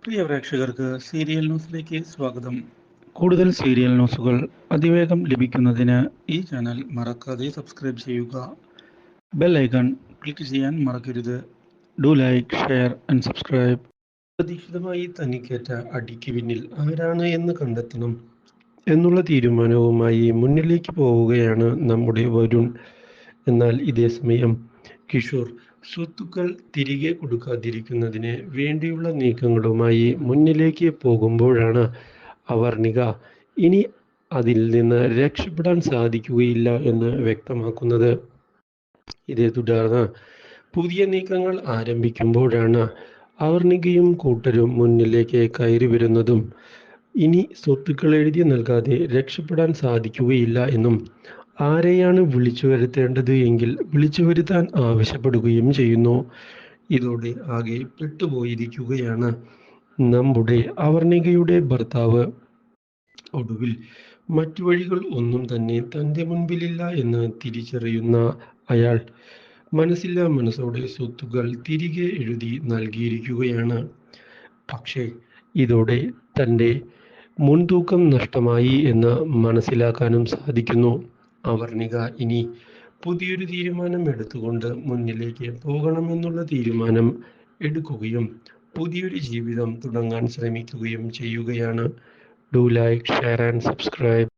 പ്രിയ പ്രേക്ഷകർക്ക് സീരിയൽ ന്യൂസിലേക്ക് സ്വാഗതം. കൂടുതൽ സീരിയൽ ന്യൂസുകൾ അതിവേഗം ലഭിക്കുന്നതിന് ഈ ചാനൽ മറക്കാതെ സബ്സ്ക്രൈബ് ചെയ്യുക. ബെൽ ഐക്കൺ ക്ലിക്ക് ചെയ്യാൻ മറക്കരുത്. Do like, share and subscribe. പ്രതീക്ഷിതമായി തനിക്കേറ്റ അടിക്ക് പിന്നിൽ ആരാണ് എന്ന് കണ്ടെത്തണം എന്നുള്ള തീരുമാനവുമായി മുന്നിലേക്ക് പോവുകയാണ് നമ്മുടെ വരുൺ. എന്നാൽ ഇതേ സമയം കിഷോർ സ്വത്തുക്കൾ തിരികെ കൊടുക്കാതിരിക്കുന്നതിന് വേണ്ടിയുള്ള നീക്കങ്ങളുമായി മുന്നിലേക്ക് പോകുമ്പോഴാണ് അവർണിക ഇനി അതിൽ നിന്ന് രക്ഷപ്പെടാൻ സാധിക്കുകയില്ല എന്ന് വ്യക്തമാക്കുന്നത്. ഇതേ തുടർന്ന് പുതിയ നീക്കങ്ങൾ ആരംഭിക്കുമ്പോഴാണ് അവർണികയും കൂട്ടരും മുന്നിലേക്ക് കയറി വരുന്നതും ഇനി സ്വത്തുക്കൾ എഴുതി നൽകാതെ രക്ഷപ്പെടാൻ സാധിക്കുകയില്ല എന്നും ആരെയാണ് വിളിച്ചു വരുത്തേണ്ടത് എങ്കിൽ വിളിച്ചു വരുത്താൻ ആവശ്യപ്പെടുകയും ചെയ്യുന്നു. ഇതോടെ ആകെ പെട്ടുപോയിരിക്കുകയാണ് നമ്മുടെ അവർണികയുടെ ഭർത്താവ്. ഒടുവിൽ മറ്റു വഴികൾ ഒന്നും തന്നെ തൻ്റെ മുൻപിലില്ല എന്ന് തിരിച്ചറിയുന്ന അയാൾ മനസ്സില്ലാ മനസ്സോടെ സ്വത്തുക്കൾ തിരികെ എഴുതി നൽകിയിരിക്കുകയാണ്. പക്ഷേ ഇതോടെ തൻ്റെ മുൻതൂക്കം നഷ്ടമായി എന്ന് മനസ്സിലാക്കാനും സാധിക്കുന്നു. അവർണിക ഇനി പുതിയൊരു തീരുമാനം എടുത്തുകൊണ്ട് മുന്നിലേക്ക് പോകണമെന്നുള്ള തീരുമാനം എടുക്കുകയും പുതിയൊരു ജീവിതം തുടങ്ങാൻ ശ്രമിക്കുകയും ചെയ്യുകയാണ്. Do like, share and subscribe.